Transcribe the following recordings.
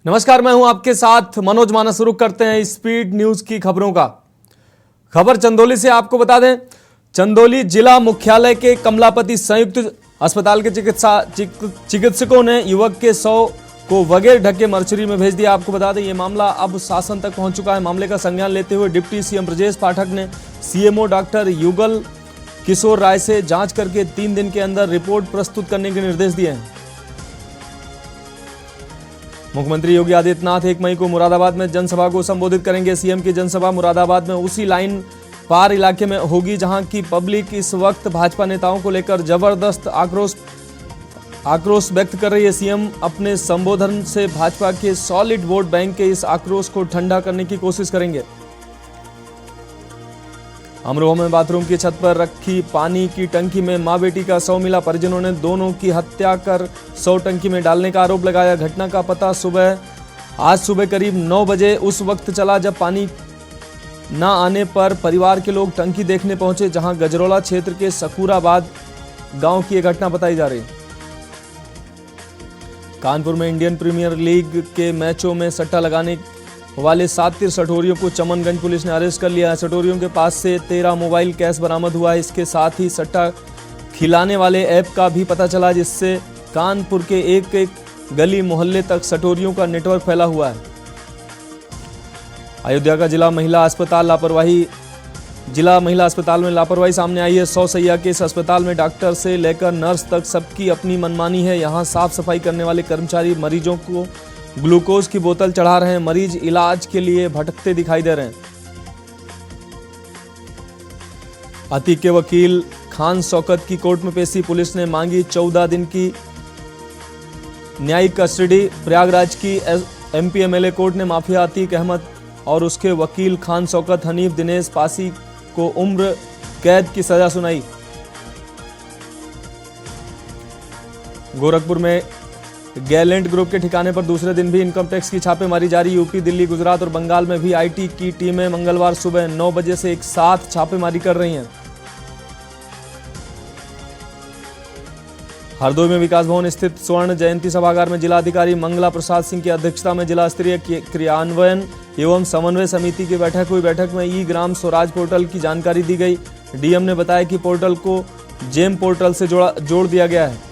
नमस्कार, मैं हूं आपके साथ मनोज मानस। शुरू करते हैं स्पीड न्यूज की खबरों का। खबर चंदौली से आपको बता दें, चंदौली जिला मुख्यालय के कमलापति संयुक्त अस्पताल के चिकित्सकों ने युवक के शव को बगैर ढके मर्चरी में भेज दिया। आपको बता दें, यह मामला अब शासन तक पहुंच चुका है। मामले का संज्ञान लेते हुए डिप्टी सीएम ब्रजेश पाठक ने सीएमओ डॉक्टर युगल किशोर राय से जांच करके 3 दिन के अंदर रिपोर्ट प्रस्तुत करने के निर्देश दिए हैं। मुख्यमंत्री योगी आदित्यनाथ 1 मई को मुरादाबाद में जनसभा को संबोधित करेंगे। सीएम की जनसभा मुरादाबाद में उसी लाइन पार इलाके में होगी जहां की पब्लिक इस वक्त भाजपा नेताओं को लेकर जबरदस्त आक्रोश व्यक्त कर रही है। सीएम अपने संबोधन से भाजपा के सॉलिड वोट बैंक के इस आक्रोश को ठंडा करने की कोशिश करेंगे। अमरोहा में बाथरूम की छत पर रखी पानी की टंकी में मां बेटी का शव मिला। परिजनों ने दोनों की हत्या कर शव टंकी में डालने का आरोप लगाया। घटना का पता आज सुबह करीब 9 बजे उस वक्त चला जब पानी न आने पर परिवार के लोग टंकी देखने पहुंचे, जहां गजरौला क्षेत्र के सकूराबाद गांव की यह घटना बताई जा रही है। कानपुर में इंडियन प्रीमियर लीग के मैचों में सट्टा लगाने वाले 7 सटोरियों को चमनगंज पुलिस ने अरेस्ट कर लिया है। सटोरियों के पास से 13 मोबाइल कैश बरामद हुआ है। इसके साथ ही सट्टा खिलाने वाले ऐप का भी पता चला, जिससे कानपुर के एक गली मोहल्ले तक सटोरियों का नेटवर्क फैला हुआ है। अयोध्या का जिला महिला अस्पताल में लापरवाही सामने आई है। 100 सैया के इस अस्पताल में डॉक्टर से लेकर नर्स तक सबकी अपनी मनमानी है। यहां साफ सफाई करने वाले कर्मचारी मरीजों को ग्लूकोज की बोतल चढ़ा रहे हैं। मरीज इलाज के लिए भटकते दिखाई दे रहे हैं। अतीक के वकील खान शौकत की कोर्ट में पेशी। पुलिस ने मांगी 14 दिन की न्यायिक कस्टडी। प्रयागराज की एमपी एमएलए कोर्ट ने माफिया अतीक अहमद और उसके वकील खान शौकत हनीफ दिनेश पासी को उम्र कैद की सजा सुनाई। गोरखपुर में गैलेंट ग्रुप के ठिकाने पर दूसरे दिन भी इनकम टैक्स की छापेमारी जारी। यूपी, दिल्ली, गुजरात और बंगाल में भी आईटी की टीमें मंगलवार सुबह 9 बजे से एक साथ छापेमारी कर रही हैं। हरदोई में विकास भवन स्थित स्वर्ण जयंती सभागार में जिलाधिकारी मंगला प्रसाद सिंह की अध्यक्षता में जिला स्तरीय क्रियान्वयन एवं समन्वय समिति की बैठक हुई। बैठक में ई ग्राम स्वराज पोर्टल की जानकारी दी गई। डीएम ने बताया कि पोर्टल को जेम पोर्टल से जोड़ दिया गया है।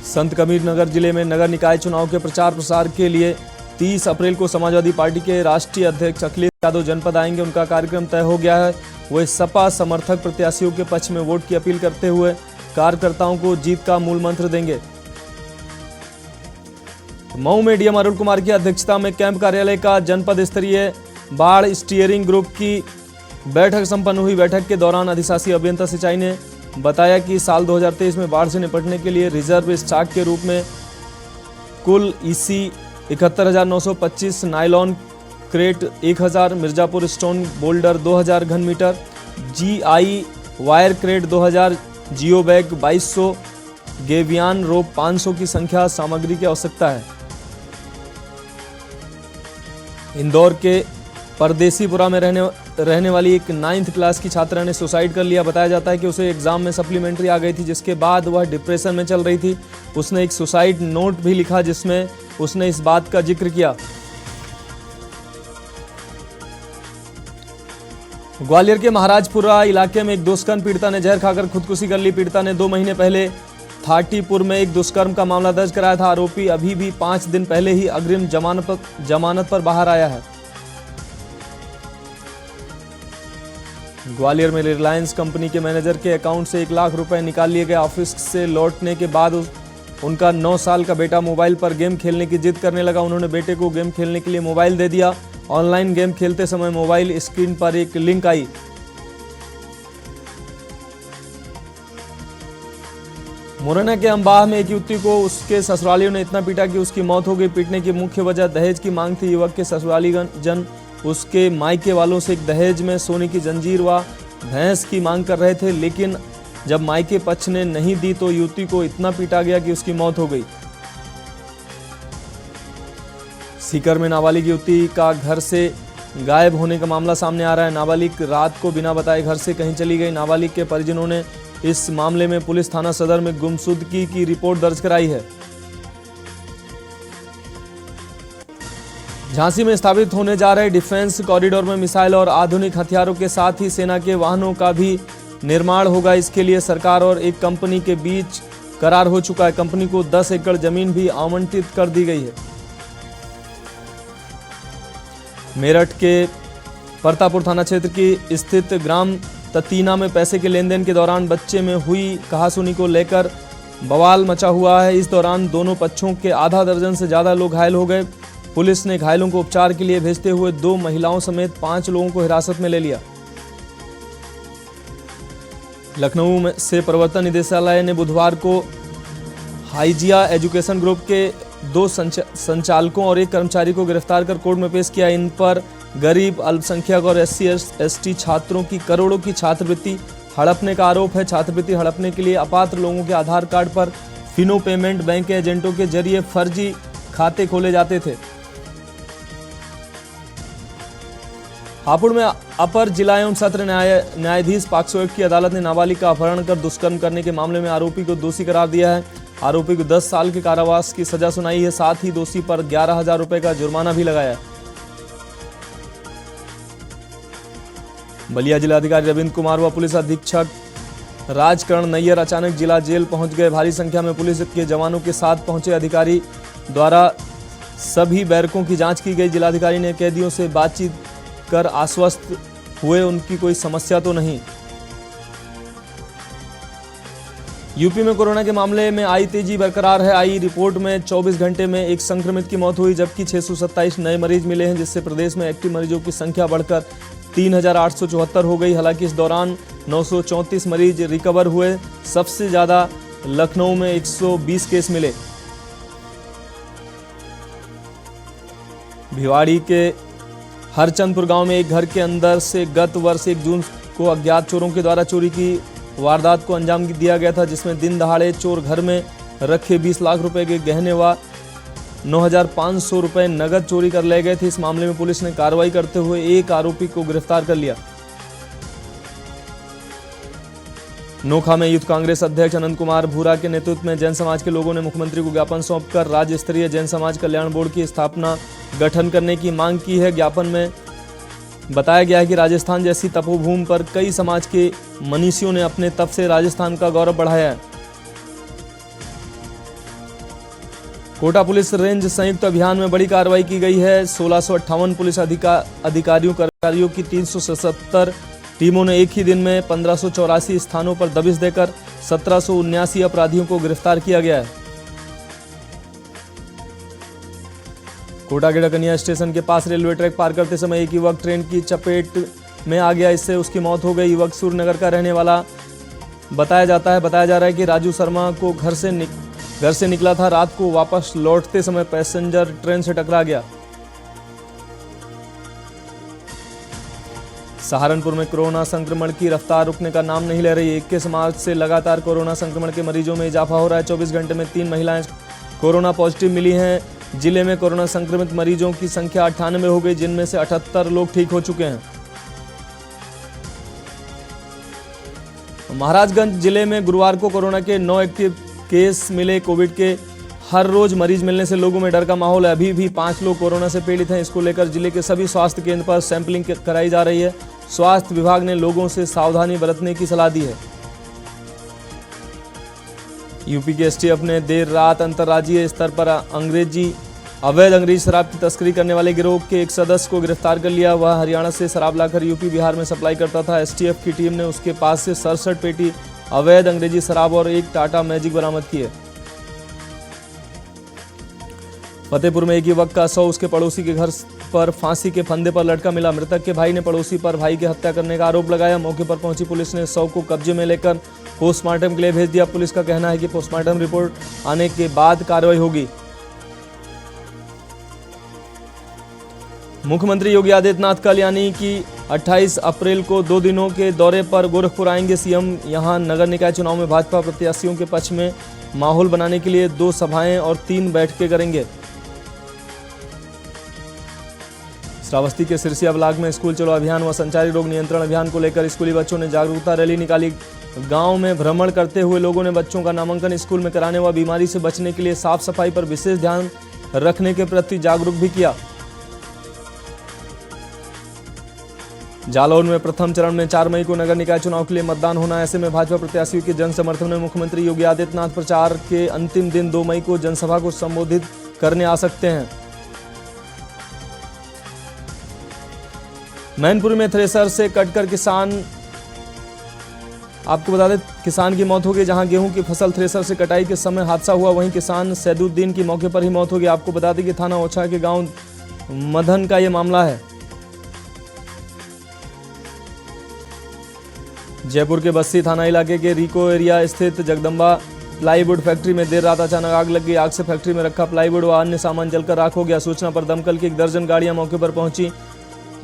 संत कबीर नगर जिले में नगर निकाय चुनाव के प्रचार प्रसार के लिए 30 अप्रैल को समाजवादी पार्टी के राष्ट्रीय अध्यक्ष अखिलेश यादव जनपद आएंगे। उनका कार्यक्रम तय हो गया है। वे सपा समर्थक प्रत्याशियों के पक्ष में वोट की अपील करते हुए कार्यकर्ताओं को जीत का मूल मंत्र देंगे। मऊ में डीएम अरुण कुमार की अध्यक्षता में कैंप कार्यालय का जनपद स्तरीय बाढ़ स्टीयरिंग ग्रुप की बैठक संपन्न हुई। बैठक के दौरान अधिशासी अभियंता सिंचाई ने बताया कि साल 2023 में बाढ़ से निपटने के लिए रिजर्व स्टॉक के रूप में कुल EC 71,925 nylon crate 1000, Mirzapur stone boulder 2000 घन metre, GI wire crate 2000, geo bag 2200, gabion rope 500 की संख्या सामग्री की आवश्यकता है। इंदौर के परदेसीपुरा में रहने वाली एक 9th क्लास की छात्रा ने सुसाइड कर लिया। बताया जाता है कि उसे एग्जाम में सप्लीमेंट्री आ गई थी, जिसके बाद वह डिप्रेशन में चल रही थी। उसने एक सुसाइड नोट भी लिखा जिसमें उसने इस बात का जिक्र किया। ग्वालियर के महाराजपुरा इलाके में एक दुष्कर्म पीड़िता ने जहर खाकर खुदकुशी कर ली। पीड़िता ने 2 महीने पहले थाटीपुर में एक दुष्कर्म का मामला दर्ज कराया था। आरोपी अभी भी 5 दिन पहले ही अग्रिम जमानत पर बाहर आया है। ग्वालियर में रिलायंस कंपनी के मैनेजर के अकाउंट से 1 लाख रुपए निकाल लिए गए। ऑफिस से लौटने के बाद उनका 9 साल का बेटा मोबाइल पर गेम खेलने की जिद करने लगा। उन्होंने बेटे को गेम खेलने के लिए मोबाइल दे दिया। ऑनलाइन गेम खेलते समय मोबाइल स्क्रीन पर एक लिंक आई। मुरैना के अंबाह में एक युवती को उसके ससुरालियों ने इतना पीटा कि उसकी मौत हो गई। पीटने की मुख्य वजह दहेज की मांग थी। युवक के ससुराली जन उसके मायके वालों से एक दहेज में सोने की जंजीर व भैंस की मांग कर रहे थे, लेकिन जब मायके पक्ष ने नहीं दी तो युवती को इतना पीटा गया कि उसकी मौत हो गई। सीकर में नाबालिग युवती का घर से गायब होने का मामला सामने आ रहा है। नाबालिग रात को बिना बताए घर से कहीं चली गई। नाबालिग के परिजनों ने इस मामले में पुलिस थाना सदर में गुमशुदगी की रिपोर्ट दर्ज कराई है। झांसी में स्थापित होने जा रहे डिफेंस कॉरिडोर में मिसाइल और आधुनिक हथियारों के साथ ही सेना के वाहनों का भी निर्माण होगा। इसके लिए सरकार और एक कंपनी के बीच करार हो चुका है। कंपनी को 10 एकड़ जमीन भी आवंटित कर दी गई है। मेरठ के परतापुर थाना क्षेत्र की स्थित ग्राम ततीना में पैसे के लेन देन के दौरान बच्चे में हुई कहासुनी को लेकर बवाल मचा हुआ है। इस दौरान दोनों पक्षों के आधा दर्जन से ज्यादा लोग घायल हो गए। पुलिस ने घायलों को उपचार के लिए भेजते हुए 2 महिलाओं समेत 5 लोगों को हिरासत में ले लिया। लखनऊ से प्रवर्तन निदेशालय ने बुधवार को हाइजिया एजुकेशन ग्रुप के 2 संचालकों और 1 कर्मचारी को गिरफ्तार कर कोर्ट में पेश किया। इन पर गरीब, अल्पसंख्यक और SC/ST छात्रों की करोड़ों की छात्रवृत्ति हड़पने का आरोप है। छात्रवृत्ति हड़पने के लिए अपात्र लोगों के आधार कार्ड पर फिनो पेमेंट बैंक के एजेंटों के जरिए फर्जी खाते खोले जाते थे। हापुड़ में अपर जिला एवं सत्र न्यायाधीश पॉक्सो एक्ट की अदालत ने नाबालिग का अपहरण कर दुष्कर्म करने के मामले में आरोपी को दोषी करार दिया है। आरोपी को 10 साल के कारावास की सजा सुनाई है। साथ ही दोषी पर 11,000 रुपए का जुर्माना भी लगाया है। बलिया जिलाधिकारी रविंद्र कुमार व पुलिस अधीक्षक राजकरण नैयर अचानक जिला जेल पहुंच गए। भारी संख्या में पुलिस के जवानों के साथ पहुंचे अधिकारी द्वारा सभी बैरकों की जांच की गई। जिलाधिकारी ने कैदियों से बातचीत कर आश्वस्त हुए उनकी कोई समस्या तो नहीं। यूपी में कोरोना के मामले में आई तेजी बरकरार है। आई रिपोर्ट में 24 घंटे में 1 संक्रमित की मौत हुई, जबकि 627 नए मरीज मिले हैं, जिससे प्रदेश में एक्टिव मरीजों की संख्या बढ़कर 3,874 हो गई। हालांकि इस दौरान 934 मरीज रिकवर हुए। सबसे ज्यादा लखनऊ में 120 केस मिले। भिवाड़ी के हरचंदपुर गांव में एक घर के अंदर से गत वर्ष 1 जून को अज्ञात चोरों के द्वारा चोरी की वारदात को अंजाम दिया गया था, जिसमें दिन दहाड़े चोर घर में रखे 20 लाख रुपए के गहने व 9,500 रुपए नगद चोरी कर ले गए थे। इस मामले में पुलिस ने कार्रवाई करते हुए एक आरोपी को गिरफ्तार कर लिया। नोखा में यूथ कांग्रेस अध्यक्ष अनंत कुमार भूरा के नेतृत्व में जैन समाज के लोगों ने मुख्यमंत्री को ज्ञापन सौंपकर राज्य स्तरीय जैन समाज कल्याण बोर्ड की स्थापना गठन करने की मांग की है। ज्ञापन में बताया गया है कि राजस्थान जैसी तपोभूमि पर कई समाज के मनीषियों ने अपने तप से राजस्थान का गौरव बढ़ाया है। कोटा पुलिस रेंज संयुक्त अभियान में बड़ी कार्रवाई की गई है। 1658 पुलिस अधिकारियों कर्मचारियों की 377 टीमों ने एक ही दिन में 1584 स्थानों पर दबिश देकर 1779 अपराधियों को गिरफ्तार किया गया है। कोटा के डकनिया स्टेशन के पास रेलवे ट्रैक पार करते समय एक युवक ट्रेन की चपेट में आ गया, इससे उसकी मौत हो गई। युवक सूर्यनगर का रहने वाला बताया जा रहा है कि राजू शर्मा को घर से निकला था। रात को वापस लौटते समय पैसेंजर ट्रेन से टकरा गया। सहारनपुर में कोरोना संक्रमण की रफ्तार रुकने का नाम नहीं ले रही। 21 मार्च से लगातार कोरोना संक्रमण के मरीजों में इजाफा हो रहा है। 24 घंटे में 3 महिलाएं कोरोना पॉजिटिव मिली हैं। जिले में कोरोना संक्रमित मरीजों की संख्या 98 हो गई, जिनमें से 78 लोग ठीक हो चुके हैं। महाराजगंज जिले में गुरुवार को कोरोना के 9 एक्टिव केस मिले। कोविड के हर रोज मरीज मिलने से लोगों में डर का माहौल है। अभी भी 5 लोग कोरोना से पीड़ित हैं। इसको लेकर जिले के सभी स्वास्थ्य केंद्र पर सैंपलिंग कराई जा रही है। स्वास्थ्य विभाग ने लोगों से सावधानी बरतने की सलाह दी है। यूपी के एसटीएफ ने देर रात अंतर्राज्यीय स्तर पर अवैध अंग्रेजी शराब की तस्करी करने वाले गिरोह के एक सदस्य को गिरफ्तार कर लिया। वह हरियाणा से शराब लाकर यूपी बिहार में सप्लाई करता था। एसटीएफ की टीम ने उसके पास से 67 पेटी अवैध अंग्रेजी शराब और 1 टाटा मैजिक बरामद किए। फतेहपुर में एक युवक का शव उसके पड़ोसी के घर पर फांसी के फंदे पर लटका मिला। मृतक के भाई ने पड़ोसी पर भाई की हत्या करने का आरोप लगाया। मौके पर पहुंची पुलिस ने शव को कब्जे में लेकर पोस्टमार्टम के लिए भेज दिया। पुलिस का कहना है कि पोस्टमार्टम रिपोर्ट आने के बाद कार्रवाई होगी। मुख्यमंत्री योगी आदित्यनाथ कल यानी कि 28 अप्रैल को 2 दिनों के दौरे पर गोरखपुर आएंगे। सीएम यहां नगर निकाय चुनाव में भाजपा प्रत्याशियों के पक्ष में माहौल बनाने के लिए 2 सभाएं और 3 बैठकें करेंगे। श्रावस्ती के सिरसिया ब्लॉक में स्कूल चलो अभियान व संचारी रोग नियंत्रण अभियान को लेकर स्कूली बच्चों ने जागरूकता रैली निकाली। गांव में भ्रमण करते हुए लोगों ने बच्चों का नामांकन स्कूल में कराने व बीमारी से बचने के लिए साफ सफाई पर विशेष ध्यान रखने के प्रति जागरूक भी किया। जालौर में प्रथम चरण में 4 मई को नगर निकाय चुनाव के लिए मतदान होना। ऐसे में भाजपा प्रत्याशियों के जन समर्थन में मुख्यमंत्री योगी आदित्यनाथ प्रचार के अंतिम दिन 2 मई को जनसभा को संबोधित करने आ सकते हैं। मैनपुरी में थ्रेसर से कटकर आपको बता दें किसान की मौत हो गई। जहां गेहूं की फसल थ्रेसर से कटाई के समय हादसा हुआ, वहीं किसान सैदुद्दीन की मौके पर ही मौत हो गई। आपको बता दें कि थाना ओछा के गांव मधन का यह मामला है। जयपुर के बस्सी थाना इलाके के रिको एरिया स्थित जगदम्बा प्लाईवुड फैक्ट्री में देर रात अचानक आग लग गई। आग से फैक्ट्री में रखा प्लाईवुड व अन्य सामान जलकर राख हो गया। सूचना पर दमकल की 1 दर्जन गाड़ियां मौके पर पहुंची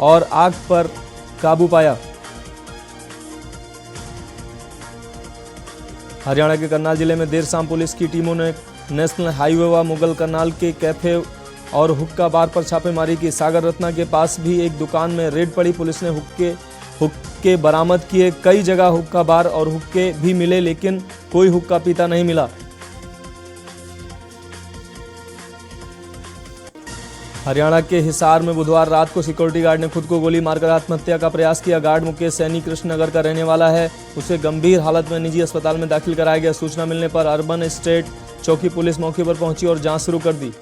और आग पर काबू पाया। हरियाणा के करनाल जिले में देर शाम पुलिस की टीमों ने नेशनल हाईवे व मुगल करनाल के कैफे और हुक्का बार पर छापेमारी की। सागर रत्ना के पास भी एक दुकान में रेड पड़ी। पुलिस ने हुक्के बरामद किए। कई जगह हुक्का बार और हुक्के भी मिले, लेकिन कोई हुक्का पीता नहीं मिला। हरियाणा के हिसार में बुधवार रात को सिक्योरिटी गार्ड ने खुद को गोली मारकर आत्महत्या का प्रयास किया। गार्ड मुकेश सैनी कृष्णनगर का रहने वाला है। उसे गंभीर हालत में निजी अस्पताल में दाखिल कराया गया। सूचना मिलने पर अर्बन स्टेट चौकी पुलिस मौके पर पहुंची और जांच शुरू कर दी।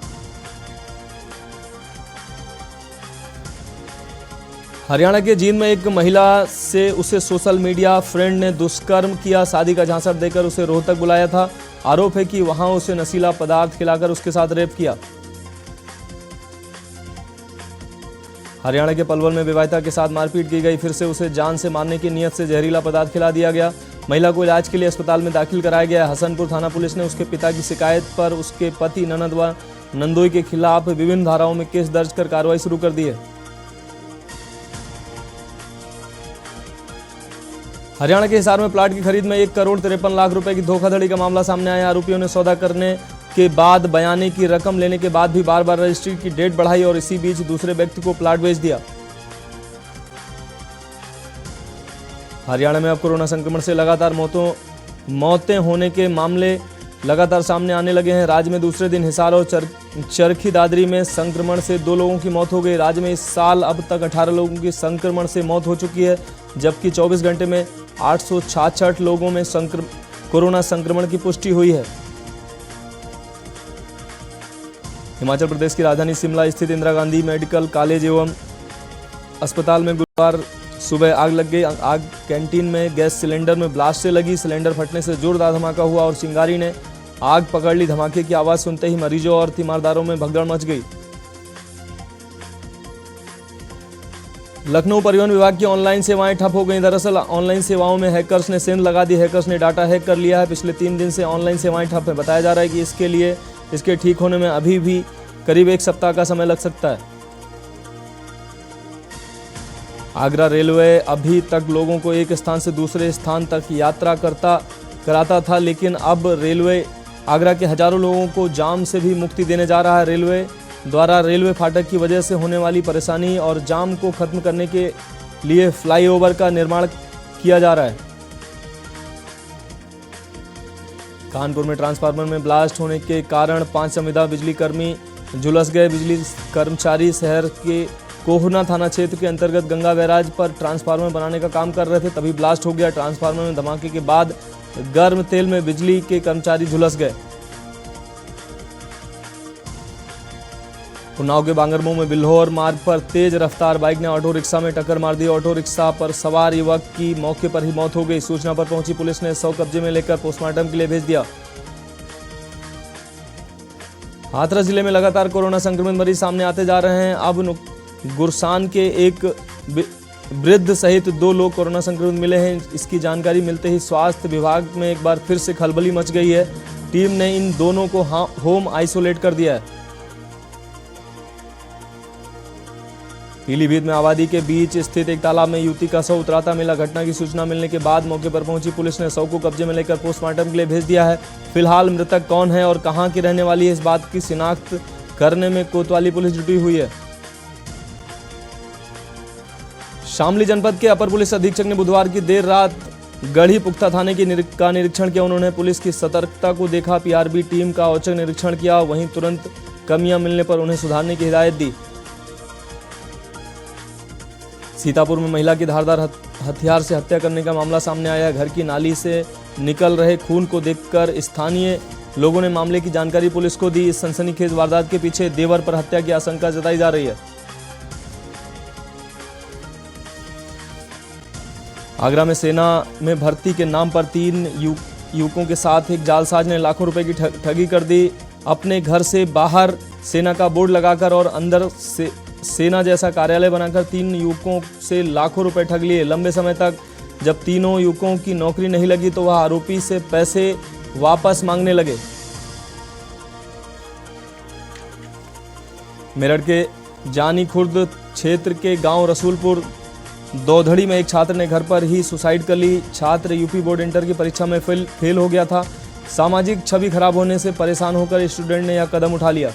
हरियाणा के जींद में एक महिला से उसे सोशल मीडिया फ्रेंड ने दुष्कर्म किया। शादी का झांसा देकर उसे रोहतक बुलाया था। आरोप है कि वहां उसे नशीला पदार्थ खिलाकर उसके साथ रेप किया। हरियाणा के पलवल में विवाहिता के साथ मारपीट की गई। फिर से उसे जान से मारने की नियत से जहरीला पदार्थ खिला दिया गया। महिला को इलाज के लिए अस्पताल में दाखिल कराया गया। हसनपुर थाना पुलिस ने उसके पिता की शिकायत पर उसके पति ननद व नंदोई के खिलाफ विभिन्न धाराओं में केस दर्ज कर कार्रवाई शुरू कर दी है। हरियाणा के हिसार में प्लाट की खरीद में 1 करोड़ 53 लाख रुपए की धोखाधड़ी का मामला सामने आया। आरोपियों ने सौदा करने के बाद बयाने की रकम लेने के बाद भी बार बार रजिस्ट्री की डेट बढ़ाई और इसी बीच दूसरे व्यक्ति को प्लाट बेच दिया। हरियाणा में अब कोरोना संक्रमण से लगातार मौतें होने के मामले लगातार सामने आने लगे हैं। राज्य में दूसरे दिन हिसार और चरखी दादरी में संक्रमण से 2 लोगों की मौत हो गई। राज्य में इस साल अब तक 18 लोगों की संक्रमण से मौत हो चुकी है, जबकि 24 घंटे में 866 लोगों में कोरोना संक्रमण की पुष्टि हुई है। हिमाचल प्रदेश की राजधानी शिमला स्थित इंदिरा गांधी मेडिकल कॉलेज एवं अस्पताल में गुरुवार सुबह आग लग गई। आग कैंटीन में गैस सिलेंडर में ब्लास्ट से लगी। सिलेंडर फटने से जोरदार धमाका हुआ और चिंगारी ने आग पकड़ ली। धमाके की आवाज सुनते ही मरीजों और तीमारदारों में भगदड़ मच गई। लखनऊ परिवहन विभाग की ऑनलाइन सेवाएं ठप हो गई। दरअसल ऑनलाइन सेवाओं में हैकर्स ने सेंध लगा दी। हैकर्स ने डाटा हैक कर लिया है। पिछले 3 दिन से ऑनलाइन सेवाएं ठप है। बताया जा रहा है कि इसके ठीक होने में अभी भी करीब 1 सप्ताह का समय लग सकता है। आगरा रेलवे अभी तक लोगों को एक स्थान से दूसरे स्थान तक यात्रा कराता था, लेकिन अब रेलवे आगरा के हजारों लोगों को जाम से भी मुक्ति देने जा रहा है। रेलवे द्वारा रेलवे फाटक की वजह से होने वाली परेशानी और जाम को खत्म करने के लिए फ्लाईओवर का निर्माण किया जा रहा है। कानपुर में ट्रांसफार्मर में ब्लास्ट होने के कारण 5 संविदा बिजली कर्मी झुलस गए। बिजली कर्मचारी शहर के कोहना थाना क्षेत्र के अंतर्गत गंगा बैराज पर ट्रांसफार्मर बनाने का काम कर रहे थे, तभी ब्लास्ट हो गया। ट्रांसफार्मर में धमाके के बाद गर्म तेल में बिजली के कर्मचारी झुलस गए। उन्नाव के बांगरमऊ में बिल्हौर मार्ग पर तेज रफ्तार बाइक ने ऑटो रिक्शा में टक्कर मार दी। ऑटो रिक्शा पर सवार युवक की मौके पर ही मौत हो गई। सूचना पर पहुंची पुलिस ने शव कब्जे में लेकर पोस्टमार्टम के लिए भेज दिया। हाथरस जिले में लगातार कोरोना संक्रमित मरीज सामने आते जा रहे हैं। अब गुरसान के एक वृद्ध सहित 2 लोग कोरोना संक्रमित मिले हैं। इसकी जानकारी मिलते ही स्वास्थ्य विभाग में एक बार फिर से खलबली मच गई है। टीम ने इन दोनों को होम आइसोलेट कर दिया है। पीलीभीत में आबादी के बीच स्थित एक तालाब में युवती का शव उतराता मिला। घटना की सूचना मिलने के बाद मौके पर पहुंची पुलिस ने शव को कब्जे में लेकर पोस्टमार्टम के लिए भेज दिया है। फिलहाल मृतक कौन है और कहां की रहने वाली है, इस बात की शिनाख्त करने में कोतवाली पुलिस जुटी हुई है। शामली जनपद के अपर पुलिस अधीक्षक ने बुधवार की देर रात गढ़ी पुख्ता थाने का निरीक्षण किया। उन्होंने पुलिस की सतर्कता को देखा। पीआरबी टीम का औचक निरीक्षण किया। वहीं तुरंत कमियां मिलने पर उन्हें सुधारने की हिदायत दी। सीतापुर में महिला की धारदार हथियार से हत्या करने का मामला सामने आया। घर की नाली से निकल रहे खून को देखकर स्थानीय लोगों ने मामले की जानकारी पुलिस को दी। इस सनसनीखेज वारदात के पीछे देवर पर हत्या की आशंका जताई जा रही है। आगरा में सेना में भर्ती के नाम पर 3 युवकों के साथ एक जालसाज ने लाखों रुपए की ठगी कर दी। अपने घर से बाहर सेना का बोर्ड लगाकर और अंदर से सेना जैसा कार्यालय बनाकर 3 युवकों से लाखों रुपए ठग लिए। लंबे समय तक जब तीनों युवकों की नौकरी नहीं लगी तो वह आरोपी से पैसे वापस मांगने लगे। मेरठ के जानी खुर्द क्षेत्र के गांव रसूलपुर दौधड़ी में एक छात्र ने घर पर ही सुसाइड कर ली। छात्र यूपी बोर्ड इंटर की परीक्षा में फेल हो गया था। सामाजिक छवि खराब होने से परेशान होकर स्टूडेंट ने यह कदम उठा लिया।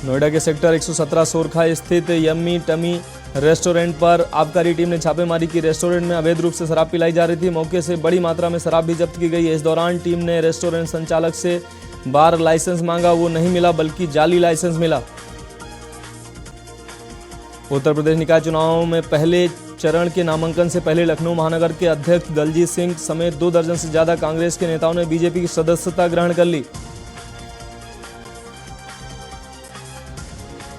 नोएडा के सेक्टर 117 सोरखा स्थित यम्मी टमी रेस्टोरेंट पर आबकारी टीम ने छापेमारी की। रेस्टोरेंट में अवैध रूप से शराब पिलाई जा रही थी। मौके से बड़ी मात्रा में शराब भी जब्त की गई है। इस दौरान टीम ने रेस्टोरेंट संचालक से बार लाइसेंस मांगा, वो नहीं मिला बल्कि जाली लाइसेंस मिला। उत्तर प्रदेश निकाय चुनाव में पहले चरण के नामांकन से पहले लखनऊ महानगर के अध्यक्ष दलजीत सिंह समेत 2 दर्जन से ज्यादा कांग्रेस के नेताओं ने बीजेपी की सदस्यता ग्रहण कर ली।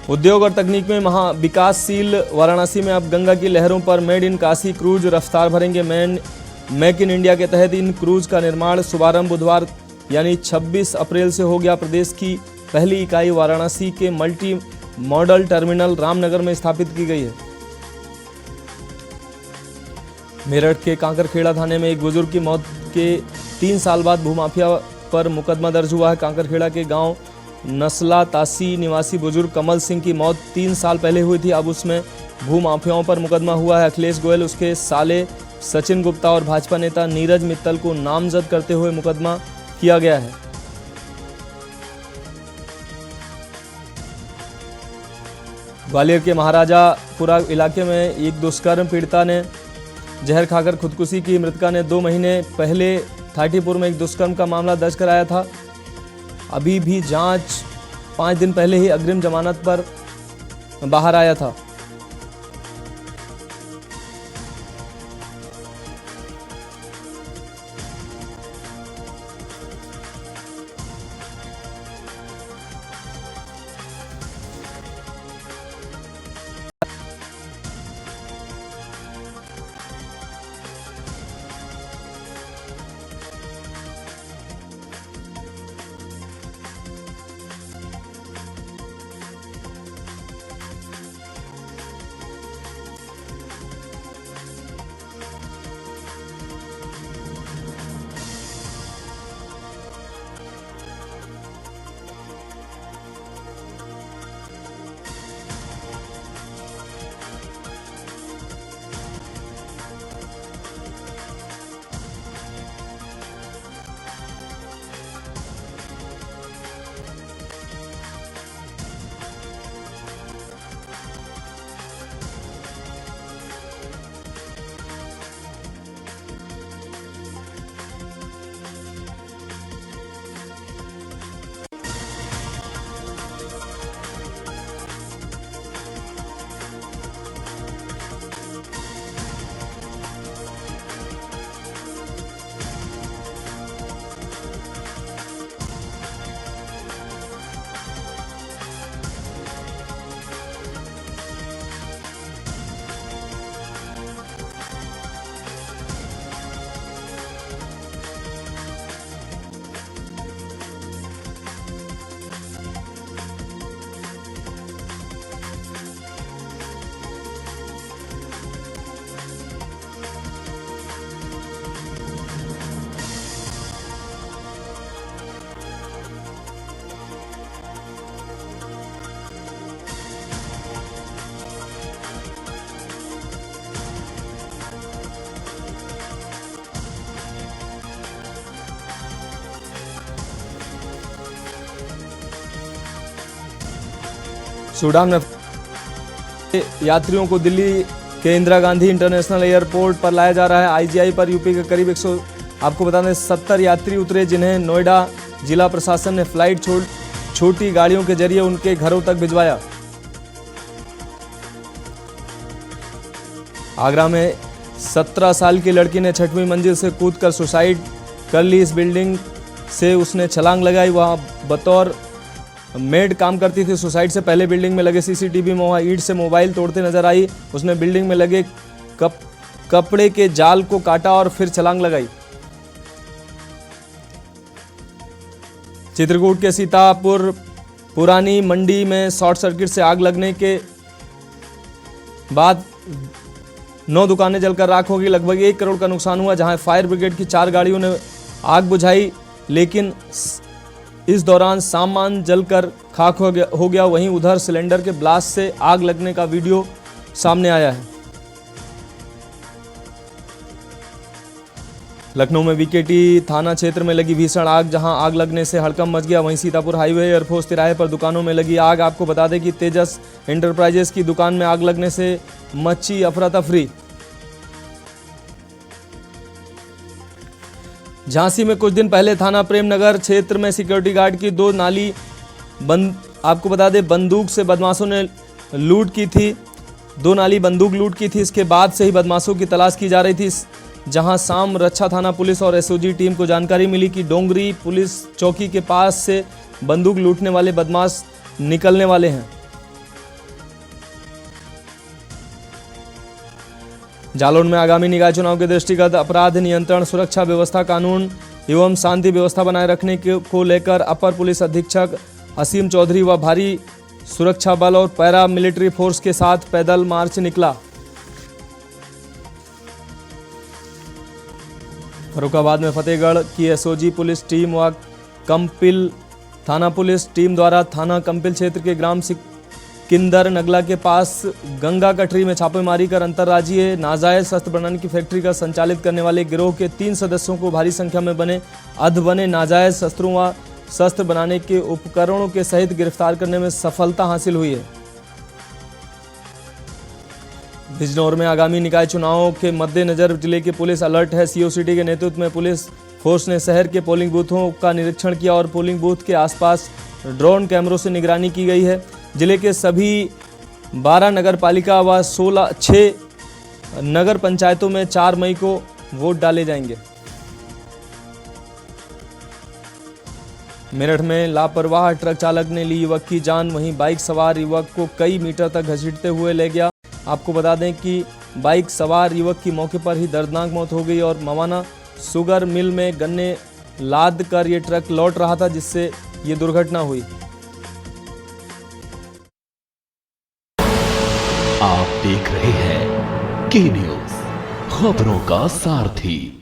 उद्योग और तकनीक में महाविकासशील वाराणसी में अब गंगा की लहरों पर मेड इन काशी क्रूज रफ्तार भरेंगे। मेक इन इंडिया के तहत इन क्रूज का निर्माण शुभारंभ बुधवार यानी 26 अप्रैल से हो गया। प्रदेश की पहली इकाई वाराणसी के मल्टी मॉडल टर्मिनल रामनगर में स्थापित की गई है। मेरठ के कांकरखेड़ा थाने में एक बुजुर्ग की मौत के 3 साल बाद भूमाफिया पर मुकदमा दर्ज हुआ है। कांकरखेड़ा के गांव नस्ला तासी निवासी बुजुर्ग कमल सिंह की मौत 3 साल पहले हुई थी। अब उसमें भूमाफियाओं पर मुकदमा हुआ है। अखिलेश गोयल, उसके साले सचिन गुप्ता और भाजपा नेता नीरज मित्तल को नामजद करते हुए मुकदमा किया गया है। ग्वालियर के महाराजापुरा इलाके में एक दुष्कर्म पीड़िता ने जहर खाकर खुदकुशी की। मृतका ने 2 महीने पहले थाटीपुर में एक दुष्कर्म का मामला दर्ज कराया था। अभी भी जांच 5 दिन पहले ही अग्रिम जमानत पर बाहर आया था। सूडान में यात्रियों को दिल्ली के इंदिरा गांधी इंटरनेशनल एयरपोर्ट पर लाया जा रहा है। आईजीआई पर यूपी के करीब 70 यात्री उतरे, जिन्हें नोएडा जिला प्रशासन ने फ्लाइट छोटी गाड़ियों के जरिए उनके घरों तक भिजवाया। आगरा में 17 साल की लड़की ने 6वीं मंजिल से कूदकर सुसाइड कर ली। इस बिल्डिंग से उसने छलांग लगाई। वहां बतौर मेड काम करती थी। सुसाइड से पहले बिल्डिंग में लगे सीसीटीवी में वहां ईंट से मोबाइल तोड़ते नजर आई। उसने बिल्डिंग में लगे कपड़े के जाल को काटा और फिर छलांग लगाई। चित्रकूट के सीतापुर पुरानी मंडी में शॉर्ट सर्किट से आग लगने के बाद 9 दुकानें जलकर राख हो गई। लगभग 1 करोड़ का नुकसान हुआ। जहां फायर ब्रिगेड की 4 गाड़ियों ने आग बुझाई, लेकिन इस दौरान सामान जलकर खाक हो गया। वहीं उधर सिलेंडर के ब्लास्ट से आग लगने का वीडियो सामने आया है। लखनऊ में बीकेटी थाना क्षेत्र में लगी भीषण आग, जहां आग लगने से हड़कंप मच गया। वहीं सीतापुर हाईवे एयरफोर्स तिराहे पर दुकानों में लगी आग। आपको बता दें कि तेजस एंटरप्राइजेस की दुकान में आग लगने से मची अफरा तफरी। झांसी में कुछ दिन पहले थाना प्रेमनगर क्षेत्र में सिक्योरिटी गार्ड की 2 नाली आपको बता दें बंदूक से बदमाशों ने लूट की थी। 2 नाली बंदूक लूट की थी। इसके बाद से ही बदमाशों की तलाश की जा रही थी। जहां शाम रक्षा थाना पुलिस और एसओजी टीम को जानकारी मिली कि डोंगरी पुलिस चौकी के पास से बंदूक लूटने वाले बदमाश निकलने वाले हैं। जालौन में आगामी निकाय चुनाव के दृष्टिगत अपराध नियंत्रण सुरक्षा व्यवस्था कानून एवं शांति व्यवस्था बनाए रखने को लेकर अपर पुलिस अधीक्षक असीम चौधरी व भारी सुरक्षा बल और पैरा मिलिट्री फोर्स के साथ पैदल मार्च निकला। फर्रुखाबाद में फतेहगढ़ की एसओजी पुलिस टीम व कंपिल थाना पुलिस टीम द्वारा थाना कंपिल क्षेत्र के ग्राम किंदर नगला के पास गंगा कटरी में छापेमारी कर अंतर्राज्यीय नाजायज शस्त्र बनाने की फैक्ट्री का संचालित करने वाले गिरोह के 3 सदस्यों को भारी संख्या में बने नाजायज शस्त्रों व शस्त्र बनाने के उपकरणों के सहित गिरफ्तार करने में सफलता हासिल हुई है। बिजनौर में आगामी निकाय चुनावों के मद्देनजर जिले की पुलिस अलर्ट है। सीओसीटी के नेतृत्व में पुलिस फोर्स ने शहर के पोलिंग बूथों का निरीक्षण किया और पोलिंग बूथ के आसपास ड्रोन कैमरों से निगरानी की गई है। जिले के सभी 12 नगर पालिका व 6 नगर पंचायतों में 4 मई को वोट डाले जाएंगे। मेरठ में लापरवाह ट्रक चालक ने ली युवक की जान। वहीं बाइक सवार युवक को कई मीटर तक घसीटते हुए ले गया। आपको बता दें कि बाइक सवार युवक की मौके पर ही दर्दनाक मौत हो गई और मवाना शुगर मिल में गन्ने लाद कर ये ट्रक लौट रहा था, जिससे ये दुर्घटना हुई। आप देख रहे हैं के न्यूज़, खबरों का सारथी।